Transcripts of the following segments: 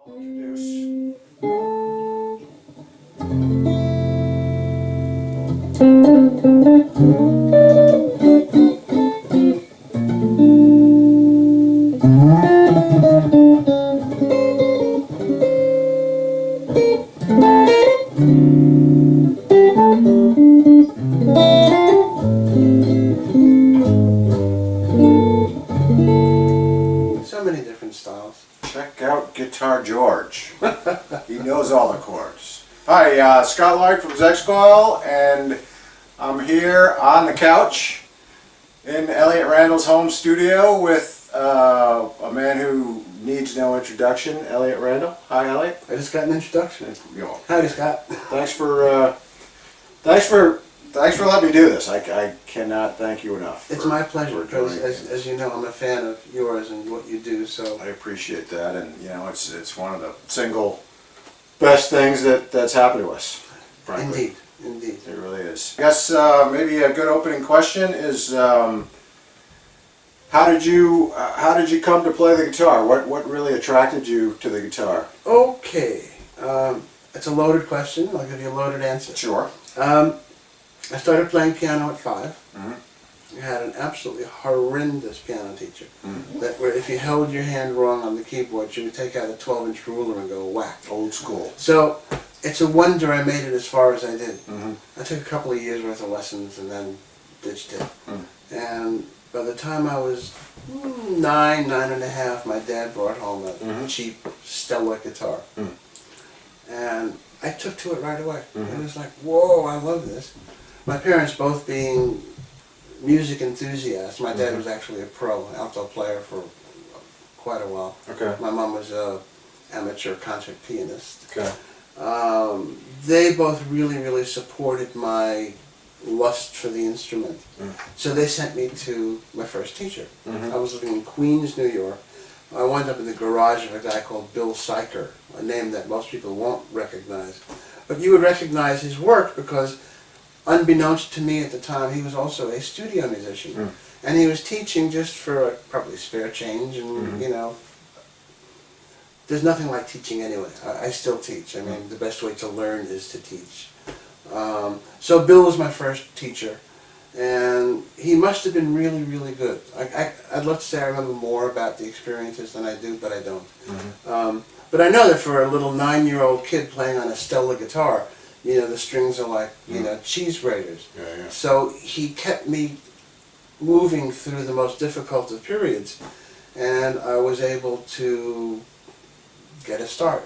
I'll introduce. So many different styles. Check out Guitar George. He knows all the chords. Hi, Scott Lloyd from Zexcoil, and I'm here on the couch in Elliot Randall's home studio with a man who needs no introduction, Elliot Randall. Hi, Elliot. I just got an introduction. Yo, Howdy, Scott. thanks for letting me do this. I cannot thank you enough. It's my pleasure for because, joining me. as you know, I'm a fan of yours and what you do. So I appreciate that, and you know, it's one of the single best things that's happened to us. Frankly. indeed. It really is. I guess maybe a good opening question is how did you come to play the guitar? What really attracted you to the guitar? Okay, it's a loaded question. I'll give you a loaded answer. Sure. I started playing piano at 5. Mhm. I had an absolutely horrendous piano teacher. Mhm. That where if you held your hand wrong on the keyboard, she would take out a 12-inch ruler and go whack. Old school. So it's a wonder I made it as far as I did. Mhm. I took a couple of years worth of lessons and then ditched it. Mm. And by the time I was 9 and a half, my dad brought home a Mhm. cheap Stella guitar. Mm. And I took to it right away. Mhm. It was like, whoa, I love this. My parents both being music enthusiasts. My dad Mhm. was actually a pro alto player for quite a while. Okay. My mom was a amateur concert pianist. Okay. They both really supported my lust for the instrument. Mm. So they sent me to my first teacher. Mhm. I was living in Queens, New York. I wound up in the garage of a guy called Bill Syker, a name that most people won't recognize. But you would recognize his work because, unbeknownst to me at the time, he was also a studio musician. Mm. And he was teaching just for probably spare change and, Mhm. you know, there's nothing like teaching anyway. I still teach. I mean, the best way to learn is to teach. So Bill was my first teacher, and he must have been really good. I'd love to say I remember more about the experiences than I do, but I don't. Mhm. But I know that for a little 9-year-old kid playing on a Stella guitar, you know, the strings are like, you know, cheese graters. Yeah. So he kept me moving through the most difficult of periods, and I was able to get a start.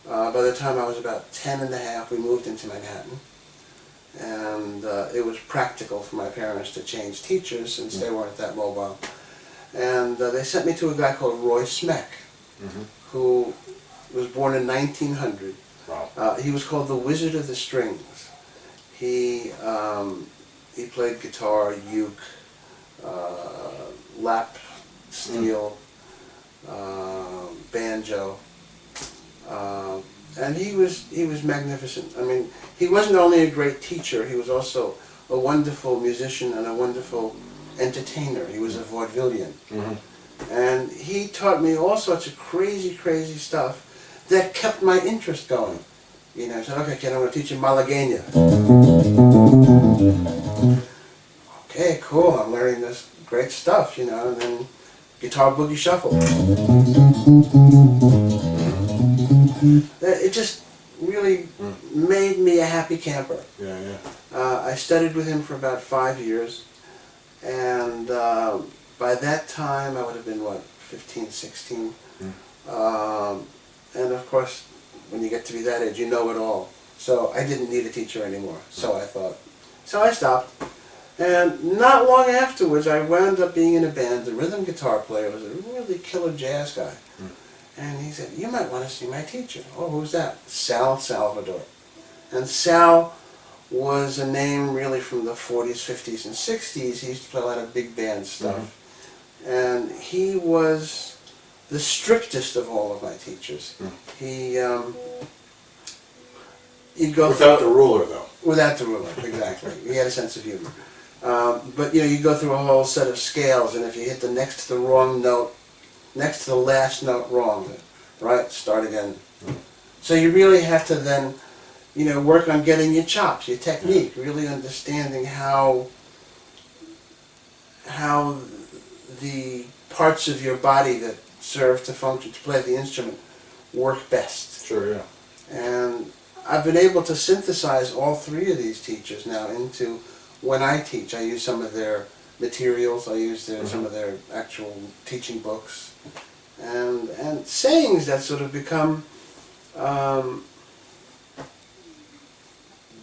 By the time I was about 10 and a half, we moved into Manhattan, and it was practical for my parents to change teachers since they weren't that mobile. And they sent me to a guy called Roy Smeck, Mhm. who was born in 1900. Wow. He was called the Wizard of the Strings. He played guitar, uke, lap steel, banjo, and he was magnificent. I mean, he wasn't only a great teacher; he was also a wonderful musician and a wonderful entertainer. He was a vaudevillian, Mhm. and he taught me all sorts of crazy stuff that kept my interest going. You know, I said, okay, kid, I'm going to teach you Malagueña. Okay, cool, I'm learning this great stuff, you know, and then guitar boogie shuffle. It just really made me a happy camper. Yeah. I studied with him for about 5 years, and by that time I would have been, 15, 16. And of course, when you get to be that age, you know it all. So I didn't need a teacher anymore, so I thought. So I stopped. And not long afterwards, I wound up being in a band. The rhythm guitar player was a really killer jazz guy. And he said, you might want to see my teacher. Oh, who's that? Sal Salvador. And Sal was a name really from the 40s, 50s, and 60s. He used to play a lot of big band stuff. And he was the strictest of all of my teachers. He'd go Without the through, ruler, though. without the ruler, exactly. He had a sense of humor. But you know, you go through a whole set of scales, and if you hit the next to the wrong note, next to the last note wrong, right, start again. So you really have to then, work on getting your chops, your technique, really understanding how the parts of your body that serve to function, to play the instrument, work best. Sure, yeah. And I've been able to synthesize all three of these teachers now into, when I teach, I use some of their materials, I use some of their actual teaching books, and sayings that sort of become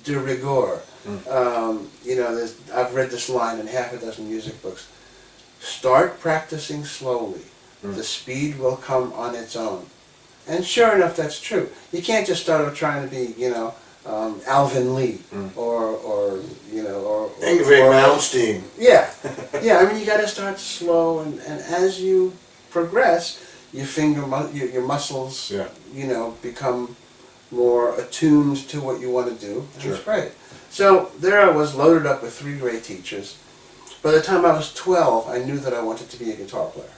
de rigueur. I've read this line in half a dozen music books. Start practicing slowly. The speed will come on its own. And sure enough, that's true. You can't just start out trying to be, Alvin Lee or Ingrid Malmsteen. Yeah, yeah. I mean, you got to start slow, and as you progress, your your muscles, become more attuned to what you want to do. And it's great. So there I was, loaded up with three great teachers. By the time I was 12, I knew that I wanted to be a guitar player.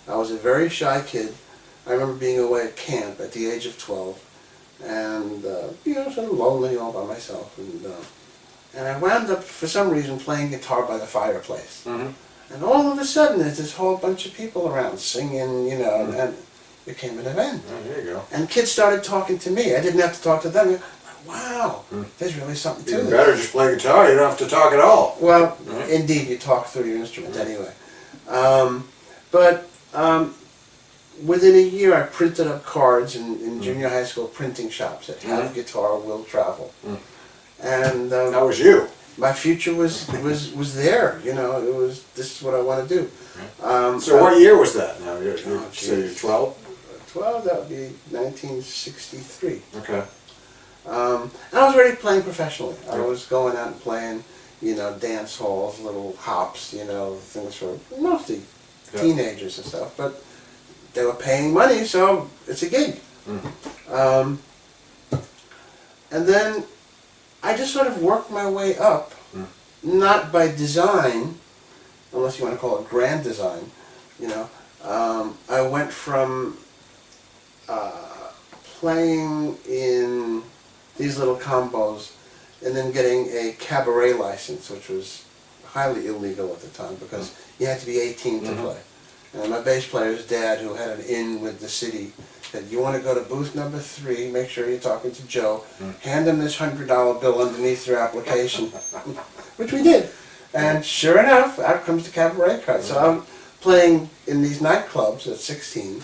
I was a very shy kid. I remember being away at camp at the age of 12, and sort of lonely all by myself, and I wound up for some reason playing guitar by the fireplace. And all of a sudden, there's this whole bunch of people around singing, and it became an event. Oh, there you go. And kids started talking to me. I didn't have to talk to them. Wow, there's really something to Even this. better, just play guitar. You don't have to talk at all. Well, indeed, you talk through your instrument anyway. But within a year, I printed up cards in junior high school printing shops that have guitar will travel. And That was you. my future was there. It was, this is what I want to do. So what year was that now? So you're geez. 12? 12, that would be 1963. Okay. And I was already playing professionally. I was going out and playing, dance halls, little hops, things for mostly teenagers and stuff. But they were paying money, so it's a gig. And then I just sort of worked my way up, not by design, unless you want to call it grand design, I went from playing in these little combos and then getting a cabaret license, which was highly illegal at the time because you had to be 18 to play. And my bass player's dad, who had an in with the city, said, you want to go to booth number 3, make sure you're talking to Joe, hand him this $100 bill underneath your application, which we did. And sure enough, out comes the cabaret card. So I'm playing in these nightclubs at 16.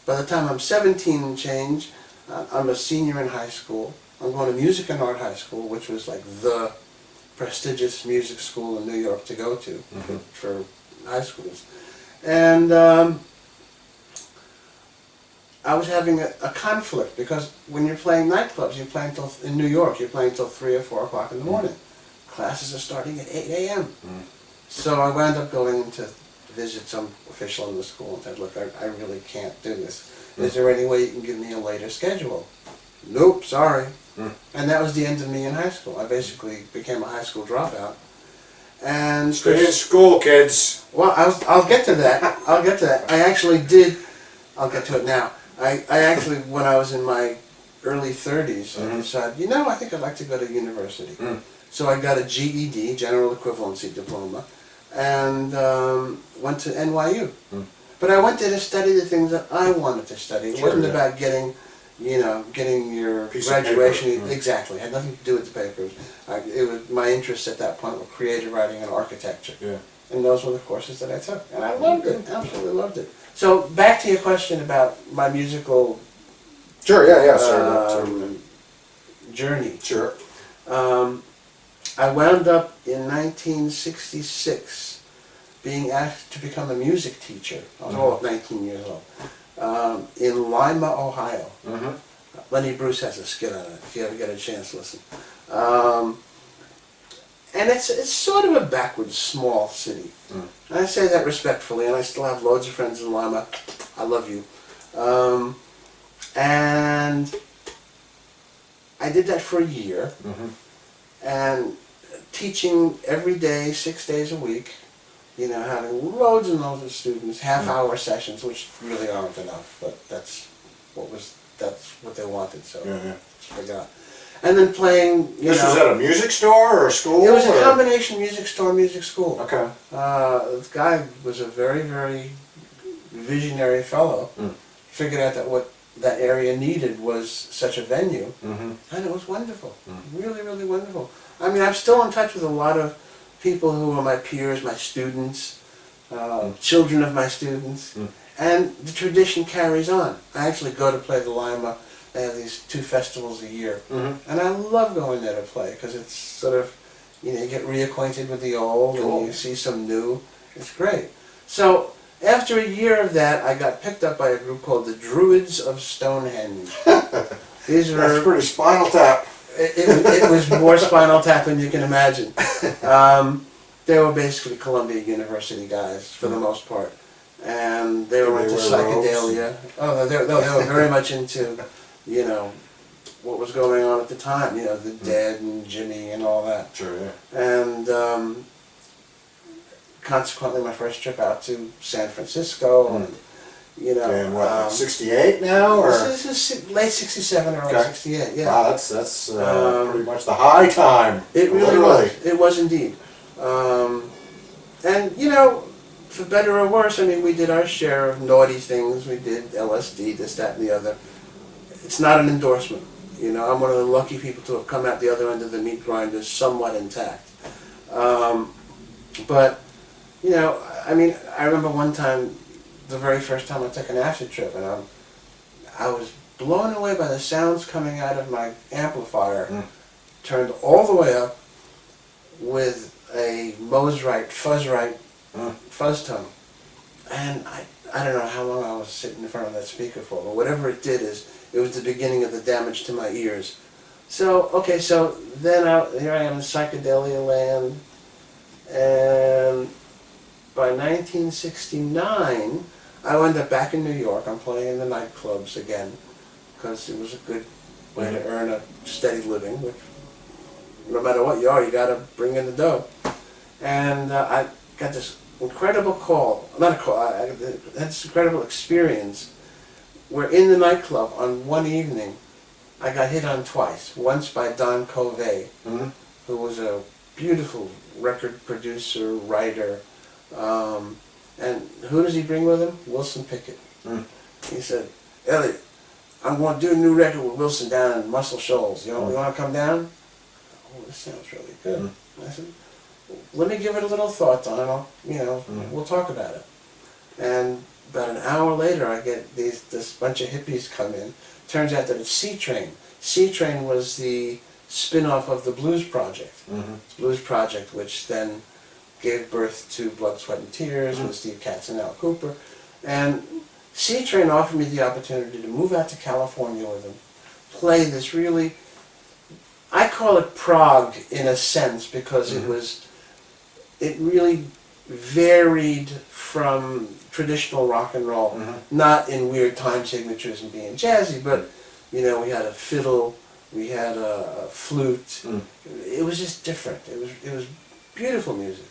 By the time I'm 17 and change, I'm a senior in high school. I'm going to Music and Art High School, which was like the prestigious music school in New York to go to for high schools. And I was having a conflict because when you're playing nightclubs, you're playing in New York, you're playing till 3 or 4 o'clock in the morning. Classes are starting at 8 a.m. So I wound up going to visit some official in the school and said, look, I really can't do this. Is there any way you can give me a later schedule? Nope, sorry. And that was the end of me in high school. I basically became a high school dropout. And Stay in school, kids. well, I'll get to that. I'll get to that. I actually did. I'll get to it now. I actually, when I was in my early 30s, I decided, I think I'd like to go to university. So I got a GED, General Equivalency Diploma, and went to NYU. But I went there to study the things that I wanted to study. It wasn't about getting your Piece of graduation. paper. Exactly. It had nothing to do with the papers. It was my interests at that point were creative writing and architecture. Yeah. And those were the courses that I took. And I loved it. Absolutely loved it. So back to your question about my musical Sure, yeah, sorry. journey. Sure. I wound up in 1966 being asked to become a music teacher. I was all of 19 years old. In Lima, Ohio. Lenny Bruce has a skit on it, if you ever get a chance, listen. And it's sort of a backward, small city. And I say that respectfully, and I still have loads of friends in Lima. I love you. And I did that for a year, and teaching every day, 6 days a week, having loads and loads of students, half-hour sessions, which really aren't enough, but that's that's what they wanted, so Yeah. I got. And then playing, you This know. was at a music store or a school? It was a or- combination music store, music school. Okay. This guy was a very, very visionary fellow. Mm. Figured out that what that area needed was such a venue, Mm-hmm. and it was wonderful. Mm. Really, really wonderful. I mean, I'm still in touch with a lot of people who are my peers, my students, children of my students, Mm. and the tradition carries on. I actually go to play the Lima. They have these 2 festivals a year, Mm-hmm. and I love going there to play because it's sort of, you know, you get reacquainted with the old Cool. and you see some new. It's great. So after a year of that, I got picked up by a group called the Druids of Stonehenge. These That's were pretty Spinal Tap. it was more Spinal Tap than you can imagine. They were basically Columbia University guys for the most part, and they were Did they into wear robes? psychedelia. Oh, they were very much into, you know, what was going on at the time. You know, the Dead and Jimmy and all that. Sure, yeah. And consequently, my first trip out to San Francisco, and you know, And what, like 68 now, or? this is late '67 or early Okay. '68. Yeah. Wow, that's pretty much the high time. It really literally. was. It was indeed. And, you know, for better or worse, I mean, we did our share of naughty things. We did LSD, this, that, and the other. It's not an endorsement. You know, I'm one of the lucky people to have come out the other end of the meat grinder somewhat intact. But, you know, I mean, I remember one time, the very first time I took an acid trip, and I was blown away by the sounds coming out of my amplifier. Mm. Turned all the way up with a Mosrite, Fuzzrite fuzz tone. And I don't know how long I was sitting in front of that speaker for, but whatever it did is, it was the beginning of the damage to my ears. So, okay, so then here I am in psychedelia land, and by 1969, I wound up back in New York. I'm playing in the nightclubs again, because it was a good way to earn a steady living, which no matter what you are, you gotta bring in the dough. And I got this incredible call, not a call, I had this incredible experience where in the nightclub on one evening, I got hit on twice. Once by Don Covey, Mhm. who was a beautiful record producer, writer, and who does he bring with him? Wilson Pickett. Mm. He said, Elliot, I'm going to do a new record with Wilson down in Muscle Shoals. You know, you want to come down? Oh, this sounds really good. Mm. I said, let me give it a little thought, Don. Mm. We'll talk about it. And about an hour later, I get this bunch of hippies come in. Turns out that it's C-Train. C-Train was the spin-off of the Blues Project. Mhm. Blues Project, which then gave birth to Blood, Sweat and Tears with Steve Katz and Al Cooper. And C-Train offered me the opportunity to move out to California with them, play this really, I call it prog in a sense, because it really varied from traditional rock and roll, not in weird time signatures and being jazzy, but you know, we had a fiddle, we had a flute. It was just different. It was beautiful music.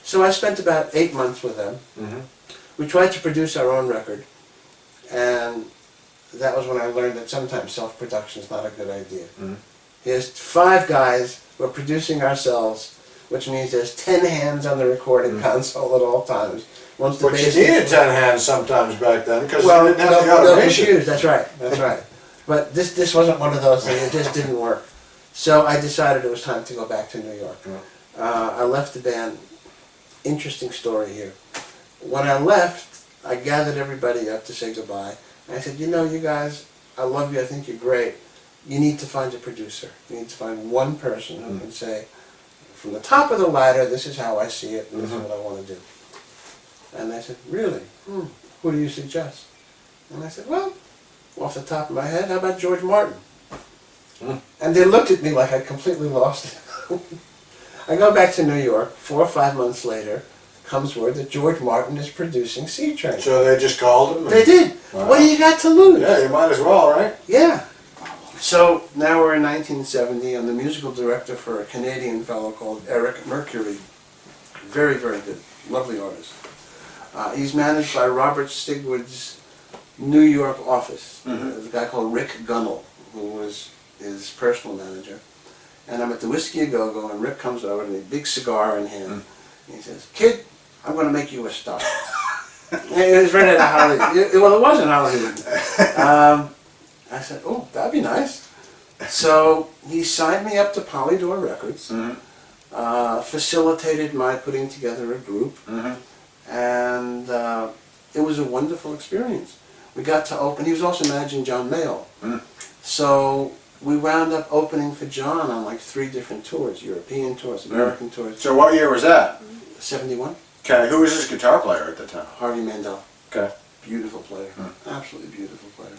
So I spent about 8 months with them. We tried to produce our own record, and that was when I learned that sometimes self-production is not a good idea. Here's 5 guys, we're producing ourselves, which means there's 10 hands on the recording console at all times. Once the But you bass needed 10 hands sometimes back then, because well, you didn't have the they'll automation. confuse, that's right. But this wasn't one of those things, it just didn't work. So I decided it was time to go back to New York. I left the band. Interesting story here. When I left, I gathered everybody up to say goodbye. And I said, you know, you guys, I love you, I think you're great. You need to find a producer. You need to find one person who can say, from the top of the ladder, this is how I see it, and this is what I want to do. And they said, really? Who do you suggest? And I said, well, off the top of my head, how about George Martin? And they looked at me like I completely lost it. I go back to New York. 4 or 5 months later, comes word that George Martin is producing C-Train. So they just called him? They did. Wow. What do you got to lose? Yeah, you might as well, right? Yeah. So now we're in 1970. I'm the musical director for a Canadian fellow called Eric Mercury. Very, very good. Lovely artist. He's managed by Robert Stigwood's New York office. Mhm. There's a guy called Rick Gunnell, who was his personal manager. And I'm at the Whiskey A Go-Go, and Rick comes over with a big cigar in hand. And he says, "Kid, I'm going to make you a star." It was right out of Hollywood. Well, it wasn't Hollywood. I said, "Oh, that'd be nice." So he signed me up to Polydor Records, facilitated my putting together a group, and it was a wonderful experience. We got to open. He was also managing John Mayall, so we wound up opening for John on like 3 different tours: European tours, American tours. So what year was that? 71. Okay, who was his guitar player at the time? Harvey Mandel. Okay. Beautiful player. Absolutely beautiful player.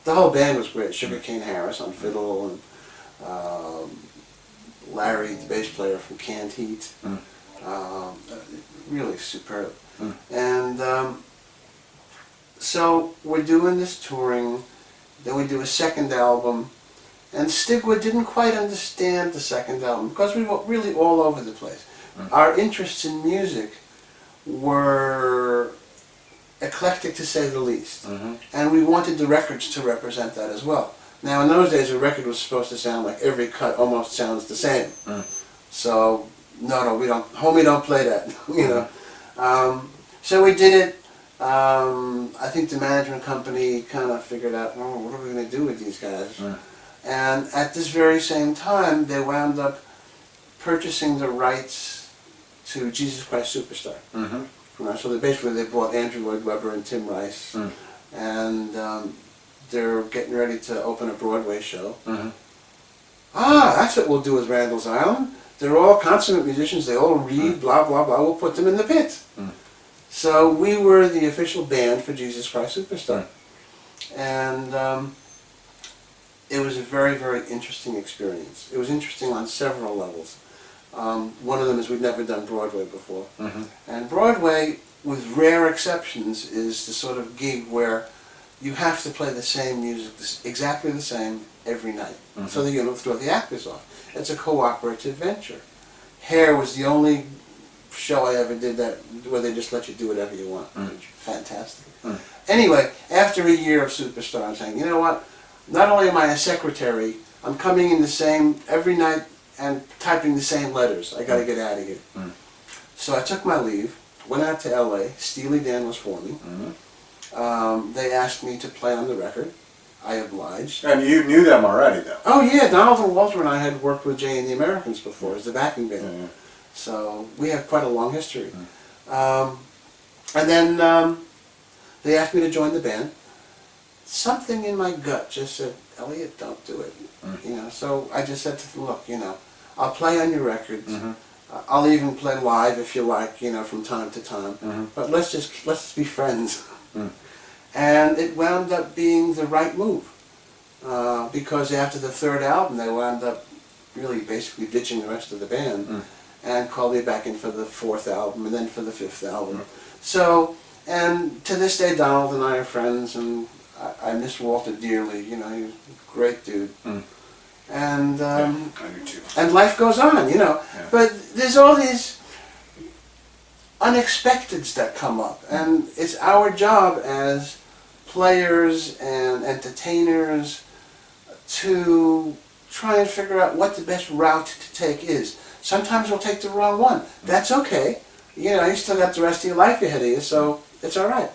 The whole band was great. Sugar Cane Harris on fiddle, and Larry, the bass player from Canned Heat. Really superb. And so we're doing this touring, then we do a second album, and Stigwood didn't quite understand the second album because we were really all over the place. Our interests in music were eclectic to say the least, and we wanted the records to represent that as well. Now in those days a record was supposed to sound like every cut almost sounds the same. So no, we don't, homie, don't play that, you know. So we did it. I think the management company kind of figured out, oh, what are we going to do with these guys? And at this very same time, they wound up purchasing the rights to Jesus Christ Superstar. So they bought Andrew Lloyd Webber and Tim Rice, and they're getting ready to open a Broadway show. That's what we'll do with Randall's Island. They're all consummate musicians. They all read, blah, blah, blah. We'll put them in the pit. So we were the official band for Jesus Christ Superstar. And it was a very, very interesting experience. It was interesting on several levels. One of them is we'd never done Broadway before. And Broadway, with rare exceptions, is the sort of gig where you have to play the same music, exactly the same, every night, so that you don't throw the actors off. It's a cooperative venture. Hair was the only show I ever did that where they just let you do whatever you want. Fantastic. Anyway, after a year of Superstar, I'm saying, you know what? Not only am I a secretary, I'm coming in the same every night and typing the same letters. I got to get out of here. So I took my leave, went out to LA. Steely Dan was forming. They asked me to play on the record. I obliged. And you knew them already, though? Oh yeah, Donald and Walter and I had worked with Jay and the Americans before as the backing band. So we have quite a long history. And then they asked me to join the band. Something in my gut just said, "Elliot, don't do it." You know, so I just said to them, "Look, you know, I'll play on your records. I'll even play live if you like, you know, from time to time. But let's just be friends." And it wound up being the right move, because after the 3rd album, they wound up really basically ditching the rest of the band and called me back in for the 4th album and then for the 5th album. So, and to this day, Donald and I are friends, and I miss Walter dearly. You know, he was a great dude. And I do too. and life goes on, you know. But there's all these unexpecteds that come up, and it's our job as players and entertainers to try and figure out what the best route to take is. Sometimes we'll take the wrong one. That's okay. You know, you still got the rest of your life ahead of you, so it's all right.